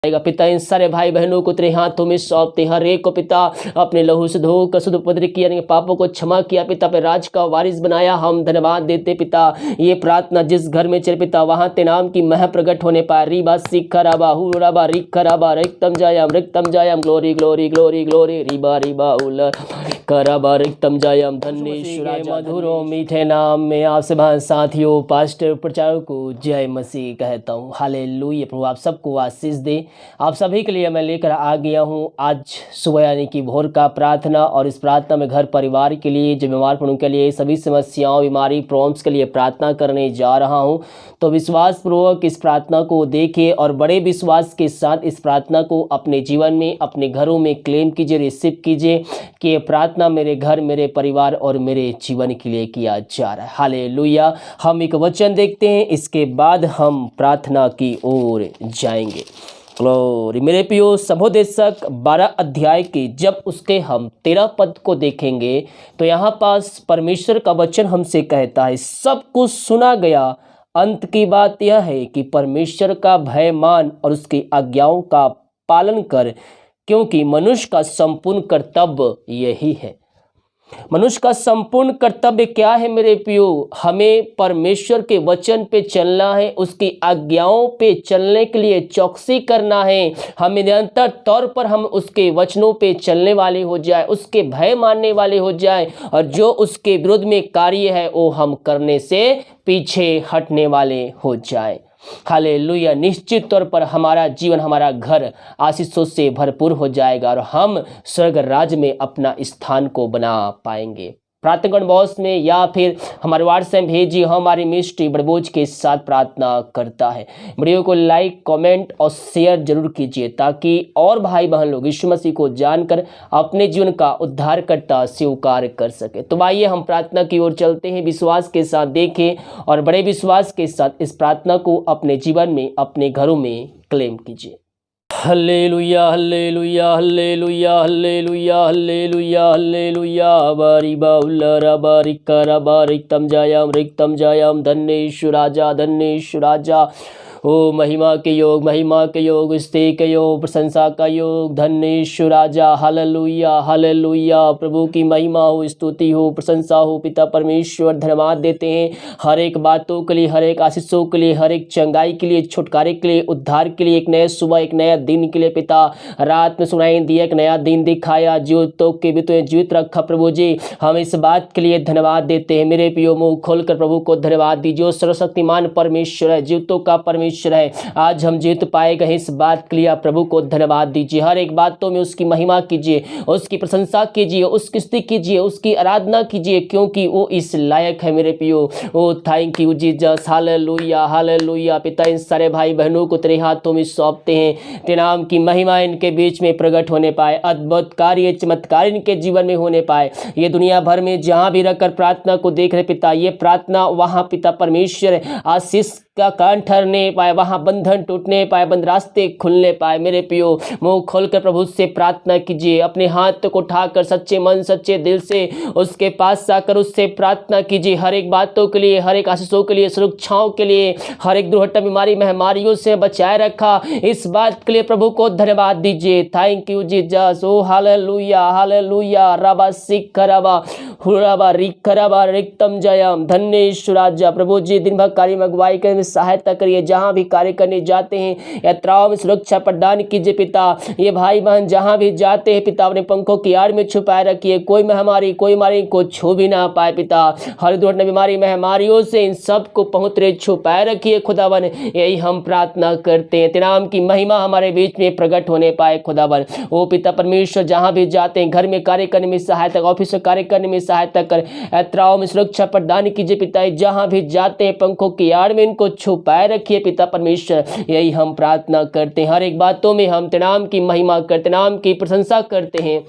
पिता इन सारे भाई बहनों को तेरे हाथों में सौंपते, हर एक को पिता अपने लहू से धो कर शुद्ध पवित्र किया, पापों को क्षमा किया पिता, पे राज का वारिस बनाया। हम धन्यवाद देते पिता, ये प्रार्थना जिस घर में चले पिता वहां ते नाम की मह प्रकट होने पाए। रीबा सिखराबा हुराबा रिखराबा रिक्तम जायम ग्लोरी ग्लोरी ग्लोरी ग्लोरी रीबा रीबा उल कराबा रिक्तम जायम। धन्य मधुरों मीठे नाम में आपसे साथियों पास्टर प्रचारक को जय मसीह कहता हूँ। हालेलुया। प्रभु आप सबको आशीष दे। आप सभी के लिए मैं लेकर आ गया हूँ आज सुबह यानी कि भोर का प्रार्थना, और इस प्रार्थना में घर परिवार के लिए, जो बीमार पड़ों के लिए, सभी समस्याओं बीमारी प्रॉब्लम्स के लिए प्रार्थना करने जा रहा हूँ। तो विश्वास पूर्वक इस प्रार्थना को देखिए और बड़े विश्वास के साथ इस प्रार्थना को अपने जीवन में, अपने घरों में क्लेम कीजिए, रिसीव कीजिए कि ये प्रार्थना मेरे घर, मेरे परिवार और मेरे जीवन के लिए किया जा रहा है। हालेलुया। हम एक वचन देखते हैं, इसके बाद हम प्रार्थना की ओर जाएंगे। ग्लोरी। मेरे प्रियो सभोदेशक 12 अध्याय के जब उसके हम 13 पद को देखेंगे तो यहाँ पास परमेश्वर का वचन हमसे कहता है, सब कुछ सुना गया, अंत की बात यह है कि परमेश्वर का भय मान और उसकी आज्ञाओं का पालन कर, क्योंकि मनुष्य का संपूर्ण कर्तव्य यही है। मनुष्य का संपूर्ण कर्तव्य क्या है मेरे प्रियो? हमें परमेश्वर के वचन पे चलना है, उसकी आज्ञाओं पे चलने के लिए चौकसी करना है। हमें निरंतर तौर पर हम उसके वचनों पे चलने वाले हो जाए, उसके भय मानने वाले हो जाए, और जो उसके विरुद्ध में कार्य है वो हम करने से पीछे हटने वाले हो जाए। हालेलुया। निश्चित तौर पर हमारा जीवन, हमारा घर आशीषों से भरपूर हो जाएगा और हम स्वर्ग राज्य में अपना स्थान को बना पाएंगे। प्रार्थना बॉक्स में या फिर हमारे व्हाट्सएप भेजिए, हमारी मिस्ट्री बड़बोझ के साथ प्रार्थना करता है। वीडियो को लाइक, कमेंट और शेयर जरूर कीजिए ताकि और भाई बहन लोग यीशु मसीह को जानकर अपने जीवन का उद्धारकर्ता स्वीकार कर सके। तो आइए हम प्रार्थना की ओर चलते हैं, विश्वास के साथ देखें और बड़े विश्वास के साथ इस प्रार्थना को अपने जीवन में, अपने घरों में क्लेम कीजिए। Hallelujah hallelujah hallelujah hallelujah hallelujah hallelujah. बारी बाउला बारी करा बारिकतम जायाम धन्येशु राजा धन्येशु राजा। ओ महिमा के योग, स्तुति के योग, प्रशंसा का योग, धन्येशु राजा। Hallelujah hallelujah. प्रभु की महिमा हो, स्तुति हो, प्रशंसा हो। पिता परमेश्वर धन्यवाद देते हैं हर एक बातों के लिए, हर एक आशीषों के लिए, हर एक चंगाई के लिए, छुटकारे के लिए, उद्धार के लिए, एक नए सुबह, एक नया दिन के लिए। पिता रात में सुनाई दिया, एक नया दिन दिखाया, जीवितों के भी तो जीवित रखा। प्रभु जी हम इस बात के लिए धन्यवाद देते हैं। मेरे प्रियो मुंह खोलकर प्रभु को धन्यवाद दीजिए। सर्वशक्तिमान परमेश्वर है, जीवितों का परमेश्वर है। आज हम जीत पाए गए इस बात के लिए आप प्रभु को धन्यवाद दीजिए। हर एक बातों में उसकी महिमा कीजिए, उसकी प्रशंसा कीजिए, उसकी स्तुति कीजिए, उसकी आराधना कीजिए, क्योंकि वो इस लायक है। मेरे प्रियो ओ thank you Jesus. Hallelujah hallelujah. पिता इन सारे भाई बहनों को तेरे हाथों में सौंपते हैं, तेरे नाम की महिमा इनके बीच में प्रकट होने पाए, अद्भुत कार्य चमत्कार इनके जीवन में होने पाए। ये दुनिया भर में जहां भी रहकर प्रार्थना को देख रहे पिता, ये प्रार्थना वहां पिता परमेश्वर आशीष का कारण ठहरने पाए, वहां बंधन टूटने पाए, बंद रास्ते खुलने पाए। मेरे प्रियो मुंह खोलकर प्रभु से प्रार्थना कीजिए, अपने हाथ को उठाकर सच्चे मन सच्चे दिल से उसके पास आकर उससे प्रार्थना कीजिए। हर एक बातों के लिए, हर एक आशीषों के लिए, सुरक्षाओं के लिए, हर एक दुर्घटना बीमारी महामारियों से बचाए रखा, इस बात के लिए प्रभु को धन्यवाद दीजिए। Thank you Jesus. Oh hallelujah hallelujah. रबा सिखरबा हुरबा रिखरबा रिक्तम जयम धन्येशु राजा। प्रभु जी दिन भर कार्य में अगुवाई करने में सहायता करिए, जहां भी कार्य करने जाते हैं यात्राओं में सुरक्षा प्रदान कीजिए पिता। ये भाई बहन जहां भी जाते हैं पिता अपने पंखों की आड़ में छुपाए रखिए, कोई महामारी कोई बीमारी को छू भी ना पाए पिता। हर दुर्घटना बीमारी महामारियों से इन सब को पहुंच छुपाए रखिए खुदावन। यही हम प्रार्थना करते हैं, तेरे नाम की महिमा हमारे बीच में प्रकट होने पाए खुदावन। ओ पिता परमेश्वर जहां भी जाते हैं घर में कार्य करने में सहायता, ऑफिस में कार्य करने में सहायता कर, यात्राओं में सुरक्षा प्रदान कीजिए पिता। जहां भी जाते हैं पंखों की आड़ में इनको छुपाए रखिए पिता परमेश्वर। यही हम प्रार्थना करते हैं, हर एक बातों में हम तेरे नाम की महिमा करते, नाम की प्रशंसा करते हैं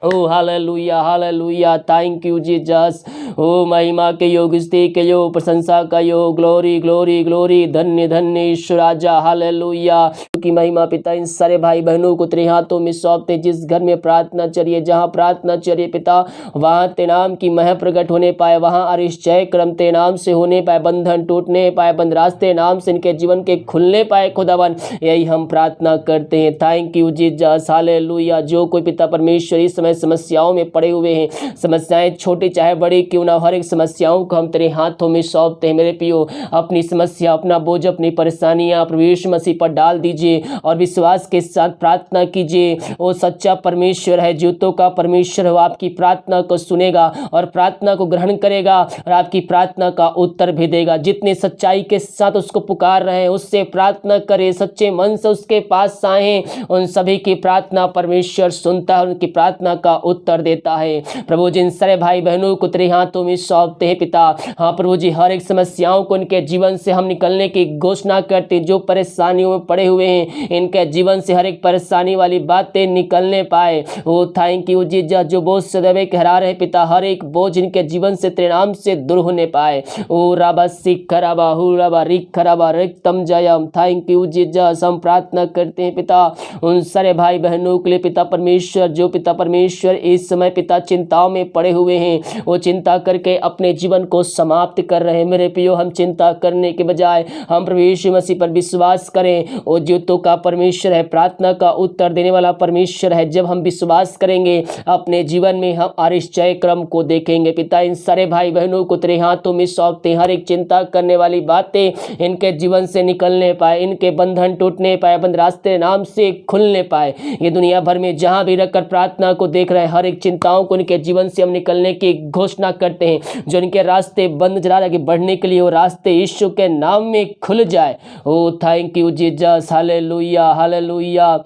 ओ hallelujah hallelujah, thank you Jesus. ओ महिमा के योग, स्तुति के योग, प्रशंसा का योग, ग्लोरी ग्लोरी ग्लोरी, धन्य धन्य ईश्वर राजा, हालेलुया की महिमा पिता। इन सारे भाई बहनों को तेरे हाथों में सौंपते, जिस घर में प्रार्थना चलिए, जहाँ प्रार्थना चलिए पिता, वहाँ तेरे नाम की मह प्रकट होने पाए, वहाँ अरिश्चय क्रम तेरे नाम से होने पाए, बंधन टूटने पाए, बंद रास्ते नाम से इनके जीवन के खुलने पाए खुदावन, यही हम प्रार्थना करते हैं। Thank you Jesus, hallelujah. जो कोई पिता परमेश्वर इस समय समस्याओं में पड़े हुए हैं, समस्याएं छोटी चाहे बड़ी क्यों ना, हर एक समस्याओं को हम तेरे हाथों में सौंपते हैं मेरे पियो। अपनी समस्या, अपना बोझ, अपनी परेशानियां प्रभु यीशु मसीह पर डाल दीजिए और विश्वास के साथ प्रार्थना कीजिए। वो सच्चा परमेश्वर है, ज्योतों का परमेश्वर है, वो आपकी प्रार्थना को सुनेगा और प्रार्थना को ग्रहण करेगा और आपकी प्रार्थना का उत्तर भी देगा। जितने सच्चाई के साथ उसको पुकार रहे हैं, उससे प्रार्थना करें, सच्चे मन से उसके पास आए, उन सभी की प्रार्थना परमेश्वर सुनता है, उनकी प्रार्थना का उत्तर देता है। प्रभु जिन सारे भाई बहनों को तेरे हाथों में सौंपते हैं पिता, हाँ प्रभु जी, हर एक समस्याओं को इनके जीवन से हम निकलने की घोषणा करते हैं। जो परेशानियों में पड़े हुए हैं, इनके जीवन से हर एक परेशानी वाली बातें निकलने पाए। ओ थैंक यू जीसस। जो बोझ सदैव कहरा रहे पिता, हर एक बोझ इनके जीवन से तेरे नाम से दूर होने पाए। ओ राबा सिख खराबा हु राबा रिक खराबा रिक्तम जयम। Thank you Jesus. हम प्रार्थना करते हैं पिता उन सारे भाई बहनों के लिए पिता परमेश्वर, जो पिता परमेश्वर इस समय पिता चिंताओं में पड़े हुए हैं, वो चिंता करके अपने जीवन को समाप्त कर रहे हैं। मेरे प्रियो, हम चिंता करने के बजाय हम प्रभु यीशु मसीह पर विश्वास करें। वो ज्योतों का परमेश्वर है, प्रार्थना का उत्तर देने वाला परमेश्वर है। जब हम विश्वास करेंगे, अपने जीवन में हम अरिश्चय क्रम को देखेंगे। पिता इन सारे भाई बहनों को तेरे हाथों में सौंपते हैं। हर एक चिंता करने वाली बातें इनके जीवन से निकलने पाए, इनके बंधन टूटने पाए, बंद रास्ते नाम से खुलने पाए। ये दुनिया भर में जहां भी रखकर प्रार्थना को देख रहे हैं, हर एक चिंताओं को इनके जीवन से हम निकलने की घोषणा करते हैं। जो इनके रास्ते बंद जा रहे हैं, बढ़ने के लिए वो रास्ते यीशु के नाम में खुल जाए। ओ thank you Jesus, hallelujah hallelujah.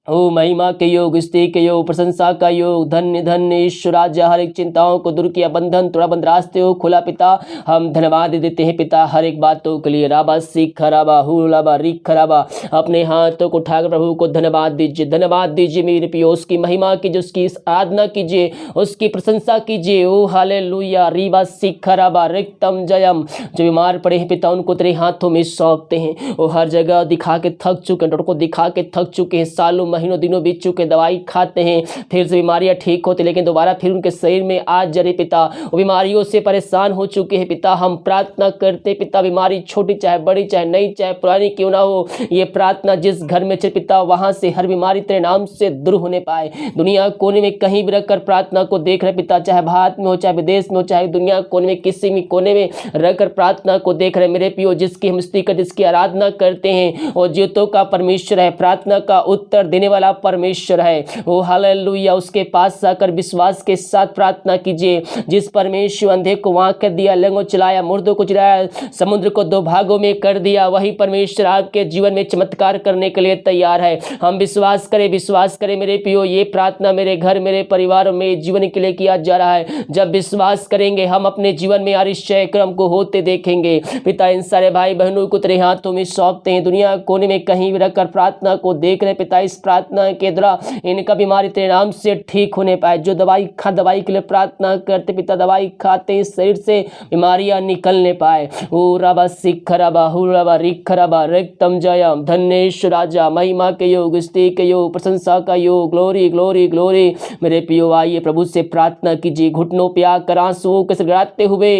ओ महिमा के योग, स्तुति के योग, प्रशंसा का योग, धन्य धन्य ईश्वर राजा। हर एक चिंताओं को दूर किया, बंधन थोड़ा बंद रास्ते हो खुला पिता। हम धन्यवाद देते हैं पिता हर एक बातों के लिए। राबा सिख खराबा हुलाबा रिक खराबा। अपने हाथों को उठाकर प्रभु को धन्यवाद दीजिए, धन्यवाद दीजिए मेरे पियो। उसकी महिमा कीजिए, उसकी आराधना कीजिए, उसकी प्रशंसा कीजिए। ओ हालेलुया। रीबा सिख खराबा रिक्तम जयम। जो बीमार पड़े हैं पिता, उनको तेरे हाथों में सौंपते हैं। वो हर जगह दिखा के थक चुके हैं, डॉक्टर को दिखा के थक चुके हैं, सालों महीनों दिनों बीत चुके, दवाई खाते हैं, फिर से बीमारियां ठीक होती, लेकिन दोबारा फिर उनके शरीर में आज जरे पिता, वो बीमारियों से परेशान हो चुके हैं पिता। हम प्रार्थना करते पिता, बीमारी छोटी चाहे बड़ी, चाहे नई चाहे पुरानी क्यों ना हो, ये प्रार्थना जिस घर में चले पिता, वहां से हर बीमारी तेरे नाम से दूर होने पाए। दुनिया कोने में कहीं भी रखकर प्रार्थना को देख रहे पिता, चाहे भारत में हो, चाहे विदेश में हो, चाहे दुनिया कोने में किसी भी कोने में रहकर प्रार्थना को देख रहे मेरे पियो, जिसकी हम स्तुति कर, जिसकी आराधना करते हैं, और ज्योतों का परमेश्वर है, प्रार्थना का उत्तर देने वाला परमेश्वर है। वो हालेलुया। उसके पास जाकर विश्वास के साथ प्रार्थना कीजिए। जिस परमेश्वर अंधे को आंख कर दिया, लंगों चलाया, मुर्दों को चलाया, समुद्र को दो भागों में कर दिया, वही परमेश्वर आपके जीवन में चमत्कार करने के लिए तैयार है। हम विश्वास करें मेरे पियो। ये प्रार्थना मेरे घर, मेरे परिवार में जीवन के लिए किया जा रहा है। जब विश्वास करेंगे, हम अपने जीवन में अरिश्चय क्रम को होते देखेंगे। पिता इन सारे भाई बहनों को तेरे हाथों में सौंपते हैं। दुनिया कोने में कहीं भी रखकर प्रार्थना को देख रहे पिता, इस प्रार्थना के द्वारा इनका बीमारी तेरे नाम से ठीक होने पाए। जो दवाई के लिए प्रार्थना करते पिता, दवाई खाते हैं, शरीर से बीमारियां निकलने पाए। ओ रबा सिख खराबा हुरबा रिक खराबा रिक्तम जयम। धन्येश राजा, महिमा के योग, स्तुति के योग, प्रशंसा का योग, ग्लोरी ग्लोरी ग्लोरी। मेरे पियो आइए प्रभु से प्रार्थना कीजिए। घुटनों पे आकर आंसुओं के गिराते हुए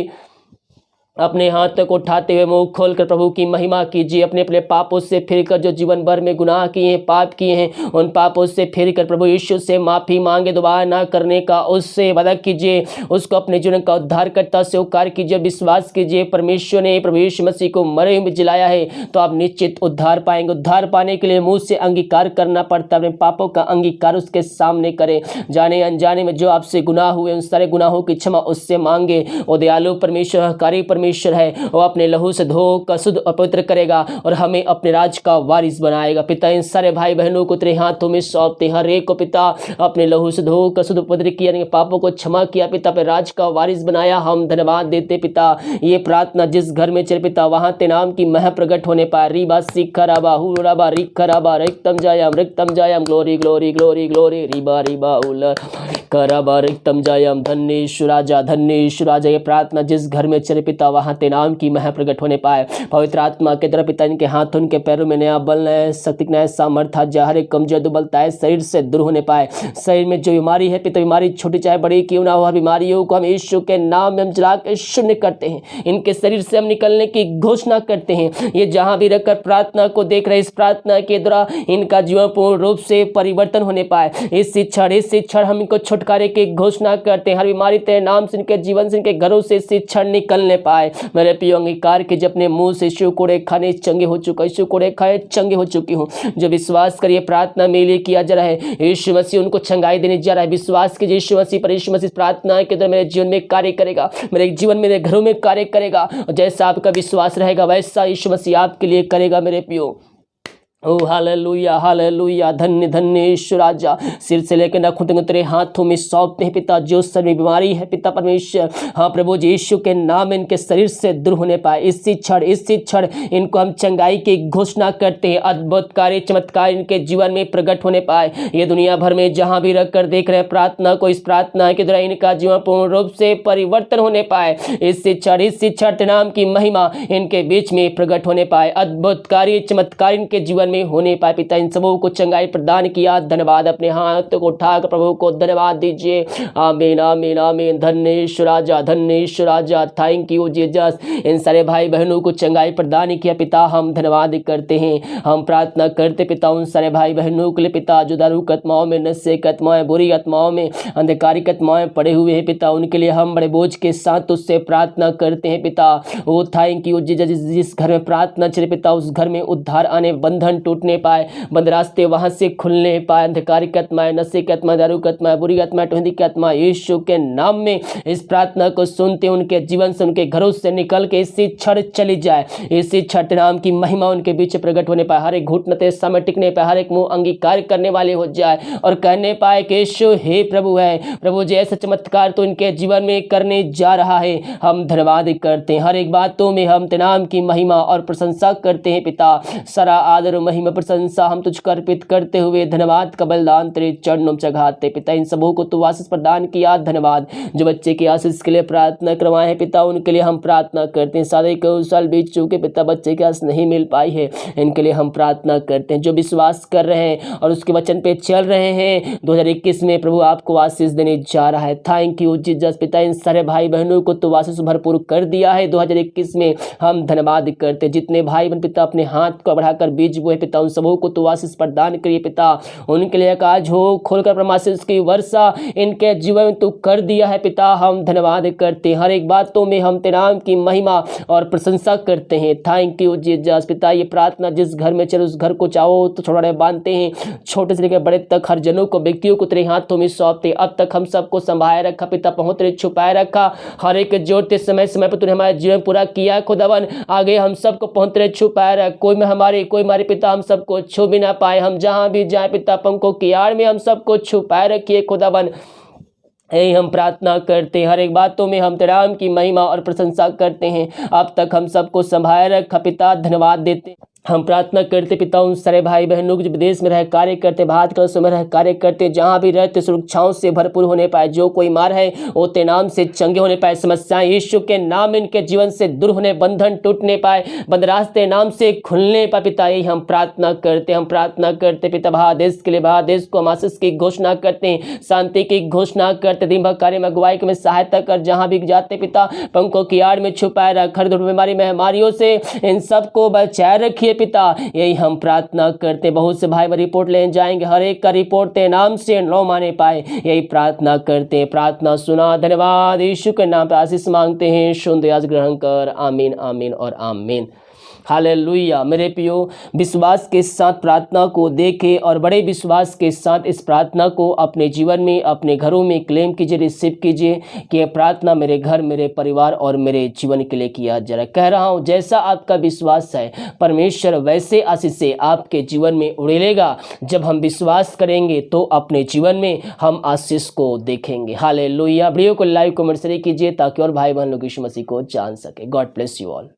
अपने हाथ को उठाते हुए मुंह खोलकर प्रभु की महिमा कीजिए। अपने अपने पापों से फिरकर, जो जीवन भर में गुनाह किए हैं, पाप किए हैं, उन पापों से फिरकर प्रभु यीशु से माफी मांगे, दोबारा ना करने का उससे वादा कीजिए। उसको अपने जीवन का उद्धारकर्ता स्वीकार कीजिए, विश्वास कीजिए। परमेश्वर ने प्रभु यीशु मसीह को मरे हुए जिलाया है, तो आप निश्चित उद्धार पाएंगे। उद्धार पाने के लिए मुंह से अंगीकार करना पड़ता है। अपने पापों का अंगीकार उसके सामने करें। जाने अनजाने में जो आपसे गुनाह हुए, उन सारे गुनाहों की क्षमा उससे मांगे। वो दयालु परमेश्वर, हकारी परमेश्वर है वो अपने लहू से धो कर शुद्ध और पवित्र करेगा और हमें अपने राज का वारिस बनाएगा। पिता इन सारे भाई बहनों को तेरे हाथों में सौंपते, हर एक को पिता अपने लहू से धो कर शुद्ध पवित्र किया, पापों को क्षमा किया पिता, अपने राज का वारिस बनाया। हम धन्यवाद देते पिता, ये प्रार्थना जिस घर में चले पिता वहां ते नाम की मह प्रकट होने पाए। रीबा सिखराबा हुराबा रिखराबा रिक्तम जायम ग्लोरी ग्लोरी ग्लोरी ग्लोरी रीबा रीबा उल कराबा रिक्तम जायम। धन्य राजा ये प्रार्थना जिस घर में चले पिता वहां ते नाम की मह प्रकट होने पाए। पवित्र आत्मा के द्वारा पिता इनके हाथों उनके पैरों में नया बल, नया शक्ति, नया सामर्थ्य, जहर एक कमजोर दुबलता है शरीर से दूर होने पाए। शरीर में जो बीमारी है पिता, बीमारी छोटी चाहे बड़ी क्यों ना हो, हर बीमारियों को हम यीशु के नाम में हम जला के शून्य करते हैं। इनके शरीर से हम निकलने की घोषणा करते हैं। ये जहां भी रखकर प्रार्थना को देख रहे, इस प्रार्थना के द्वारा इनका जीवन पूर्ण रूप से परिवर्तन होने पाए। इस शिक्षण हम इनको छुटकारे की घोषणा करते हैं। हर बीमारी तेरे नाम से इनके जीवन से, इनके घरों से शिक्षण निकलने पाए। मेरे प्रिय अंगीकार के अपने मुंह से यीशु कोड़े खाने चंगे हो चुका, यीशु कोड़े खाए चंगे हो चुकी हूँ। जो विश्वास करिए प्रार्थना में लिए किया जा रहा है, यीशु मसीह उनको चंगाई देने जा रहा है। विश्वास कीजिए यीशु मसीह पर, यीशु मसीह प्रार्थना के द्वारा मेरे जीवन में कार्य करेगा, मेरे जीवन मेरे घरों में कार्य करेगा। और जैसा आपका विश्वास रहेगा वैसा यीशु मसीह आपके लिए करेगा मेरे प्रियो। ओ हालेलुया हालेलुया, धन्य धन्य ईश्वर राजा। सिर से लेकर नाखून तक तेरे हाथों में सौंपते हैं पिता। जो सर में बीमारी है पिता परमेश्वर, हाँ प्रभु जी यीशु के नाम में इनके शरीर से दूर होने पाए। इस क्षण इनको हम चंगाई की घोषणा करते हैं। अद्भुत कार्य चमत्कार इनके जीवन में प्रकट होने पाए। ये दुनिया भर में जहाँ भी रख कर देख रहे हैं प्रार्थना को, इस प्रार्थना के द्वारा इनका जीवन पूर्ण रूप से परिवर्तन होने पाए। इस शिक्षण नाम की महिमा इनके बीच में प्रकट होने पाए। अद्भुत कार्य चमत्कार इनके जीवन में होने पाए पिता। इन सबों को चंगाई प्रदान किया, धन्यवाद। अपने हाथ को उठाकर प्रभु को धन्यवाद दीजिए। आमीन आमीन आमीन। धन्य ईश्वर राजा, धन्य ईश्वर राजा, थैंक यू जीसस। इन सारे भाई बहनों को चंगाई प्रदान किया पिता, हम धन्यवाद करते हैं। हम प्रार्थना करते पिता उन सारे भाई बहनों के लिए पिता जो दारू आत्माओं में, नशे की आत्माएं, बुरी आत्माओं में, अंधकारिक आत्माएं पड़े हुए हैं पिता, उनके लिए हम बड़े बोझ के साथ उससे प्रार्थना करते हैं पिता। ओ थैंक यू जीसस। जिस घर में प्रार्थना चले पिता उस घर में उद्धार आने, बंधन टूटने पाए, बंद रास्ते वहां से खुलने पाए। अंधकारिक आत्माएं, नशे की आत्मा, दारू की आत्मा, बुरी आत्मा, टोहदी की आत्मा, यीशु के नाम में इस प्रार्थना को सुनते उनके जीवन से, उनके घरों से निकल के इसी क्षण चली जाए। इसी क्षण नाम की महिमा उनके बीच प्रकट होने पाए। हर एक घुटने समय टिकने पाए, हर एक मुंह अंगीकार करने वाले हो जाए और कहने पाए कि यीशु हे प्रभु है। प्रभु जी ऐसा चमत्कार तो इनके जीवन में करने जा रहा है। हम धन्यवाद करते हैं। हर एक बातों में हम तेरे नाम की महिमा और प्रशंसा करते हैं पिता। सारा आदर महिमा प्रशंसा हम तुझको अर्पित करते हुए धन्यवाद का बलिदान तेरे चरणों में चढ़ाते पिता। इन सबों को तू आशीष प्रदान किया, धन्यवाद। जो बच्चे की आशीष के लिए प्रार्थना करवाए हैं पिता उनके लिए हम प्रार्थना करते हैं। सारे कई साल बीत चुके पिता, बच्चे की आशीष नहीं मिल पाई है, इनके लिए हम प्रार्थना करते हैं। जो विश्वास कर रहे हैं और उसके वचन पे चल रहे हैं 2021 में प्रभु आपको आशीष देने जा रहा है। थैंक यू जीसस पिता। इन सारे भाई बहनों को तू आशीष भरपूर कर दिया है 2021 में, हम धन्यवाद करते। जितने भाई बहन पिता अपने हाथ को बढ़ाकर बीज बोए पिता उन सबों को तू आशीष प्रदान करिए पिता। उनके लिए काज हो खोलकर परमाशीष की वर्षा इनके जीवन में तू कर दिया है पिता, हम धन्यवाद करते हैं। हर एक बातों में हम तेरे नाम की महिमा और प्रशंसा करते हैं। थैंक यू जीसस पिता। ये प्रार्थना जिस घर में चले उस घर को चाहो तो छोड़ने बांधते हैं, छोटे से लेकर बड़े तक हर जनों को, व्यक्तियों को तेरे हाथों में सौंपते। अब तक हम सबको संभाले रखा पिता, पहुंच छुपाए रखा, हर एक जोड़ते समय समय पर तूने हमारा जीवन पूरा किया खुदावन। आगे हम सबको पहुंच छुपाए रख, कोई हमारे पिता हम सबको छू भी ना पाए। हम जहां भी जाए पिता पंखों की आड़ में हम सबको छुपाए रखिए खुदावन। यही हम प्रार्थना करते हैं। हर एक बातों में हम तेरे नाम की महिमा और प्रशंसा करते हैं। अब तक हम सबको संभाले रखा पिता, धन्यवाद देते हैं। हम प्रार्थना करते पिता उन सारे भाई बहनों को जो विदेश में रह कार्य करते, भारत के में रह कार्य करते, जहाँ भी रहते सुरक्षाओं से भरपूर होने पाए। जो कोई मार है वो तेरे नाम से चंगे होने पाए। समस्याएं यीशु के नाम में इनके जीवन से दूर होने, बंधन टूटने पाए, बंद रास्ते नाम से खुलने पाए पिता। यही हम प्रार्थना करते। हम प्रार्थना करते पिता भारत के लिए, भारत को हम आशीष की घोषणा करते हैं, शांति की घोषणा करते। दिन भर कार्य में अगुवाई में सहायता कर, जहाँ भी जाते पिता पंखों की आड़ में छुपाए रख, हर बीमारी महामारियों से इन सबको बचाए रखिए पिता। यही हम प्रार्थना करते। बहुत से भाई रिपोर्ट ले जाएंगे, हर एक का रिपोर्ट तेरे नाम से नो माने पाए, यही प्रार्थना करते। प्रार्थना सुना, धन्यवाद। यीशु के नाम पर आशीष मांगते हैं, सुन दयास ग्रहण कर। आमीन आमीन और आमीन। हालेलुया। मेरे प्रियो, विश्वास के साथ प्रार्थना को देखें और बड़े विश्वास के साथ इस प्रार्थना को अपने जीवन में, अपने घरों में क्लेम कीजिए, रिसीव कीजिए कि ये प्रार्थना मेरे घर, मेरे परिवार और मेरे जीवन के लिए किया जा रहा है। कह रहा हूँ, जैसा आपका विश्वास है परमेश्वर वैसे आशीषें आपके जीवन में उड़ेलेगा। जब हम विश्वास करेंगे तो अपने जीवन में हम आशीष को देखेंगे। हालेलुया। वीडियो को लाइक कमेंट शेयर कीजिए ताकि और भाई बहन लोग यीशु मसीह को जान सके। God bless you all.